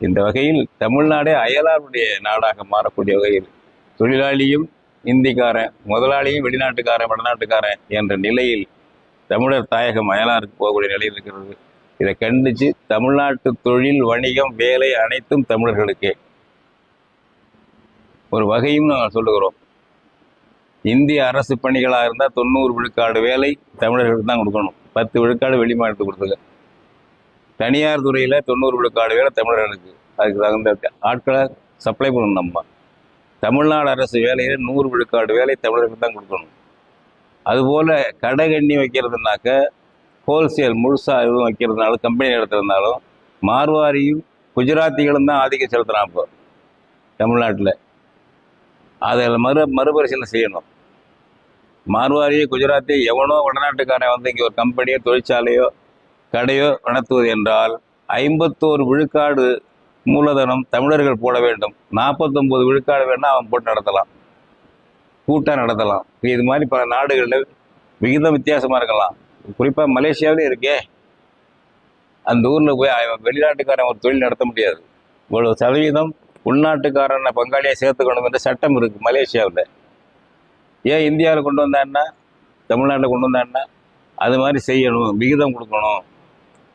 இந்த வகையில் தமிழ்நாடே அயலாருடைய நாடாக மாறக்கூடிய வகையில் தொழிலாளியும் இந்திக்காரன், முதலாளியும் வெளிநாட்டுக்காரன், வடநாட்டுக்காரன் என்ற நிலையில் தமிழர் தாயகம் அயலாருக்கு போகக்கூடிய நிலையில் இருக்கிறது. இதை கண்டித்து தமிழ்நாட்டு தொழில், வணிகம், வேலை அனைத்தும் தமிழர்களுக்கே ஒரு வகையும் நாங்கள் சொல்லுகிறோம். இந்திய அரசு பணிகளாக இருந்தால் 90 விழுக்காடு வேலை தமிழர்களுக்கு தான் கொடுக்கணும், 10 விழுக்காடு வெளி மாநிலத்துக்கு கொடுத்துங்க. தனியார் துறையில் 90 விழுக்காடு வேலை தமிழர்களுக்கு, அதுக்கு தகுந்த ஆட்களை சப்ளை பண்ணணும். நம்ம தமிழ்நாடு அரசு வேலையில் 100 விழுக்காடு வேலை தமிழர்களுக்கு தான் கொடுக்கணும். அதுபோல் கடை கண்ணி வைக்கிறதுனாக்க ஹோல்சேல் முழுசாக எதுவும் வைக்கிறதுனால கம்பெனி நடத்துறதுனாலும் மார்வாரியும் குஜராத்திகளும் தான் ஆதிக்கம் செலுத்துகிறான். இப்போ தமிழ்நாட்டில் அதில் மறுபரிசீலனை செய்யணும். மார்வாரியோ குஜராத்தியோ எவனோ வடநாட்டுக்காரன் வந்து இங்கே ஒரு கம்பெனியோ தொழிற்சாலையோ கடையோ நடத்துவது என்றால் 51 விழுக்காடு மூலதனம் தமிழர்கள் போட வேண்டும். 49 விழுக்காடு வேணால் அவன் போட்டு நடத்தலாம், கூட்டாக நடத்தலாம். இது மாதிரி பல நாடுகளில் விகிதம் வித்தியாசமாக இருக்கலாம். குறிப்பாக மலேசியாவிலே இருக்கே, அந்த ஊரில் போய் வெளிநாட்டுக்காரன் ஒரு தொழில் நடத்த முடியாது. இவ்வளவு சதவீதம் உள்நாட்டுக்காரனை பங்காளியாக சேர்த்துக்கணும் என்ற சட்டம் இருக்குது மலேசியாவில். ஏன் இந்தியாவில் கொண்டு வந்தான்னா, தமிழ்நாட்டில் கொண்டு வந்தான்னா அது மாதிரி செய்யணும், விகிதம் கொடுக்கணும்.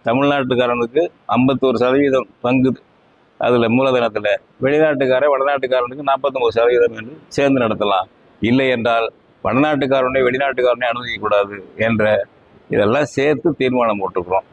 தமிழ்நாட்டுக்காரனுக்கு 51% பங்கு அதில் மூலதனத்தில், வெளிநாட்டுக்காரன் வடநாட்டுக்காரனுக்கு 49% என்று சேர்ந்து நடத்தலாம். இல்லை என்றால் வடநாட்டுக்காரனை வெளிநாட்டுக்காரனை அனுமதிக்கக்கூடாது என்ற இதெல்லாம் சேர்த்து தீர்மானம் போட்டுக்கிறோம்.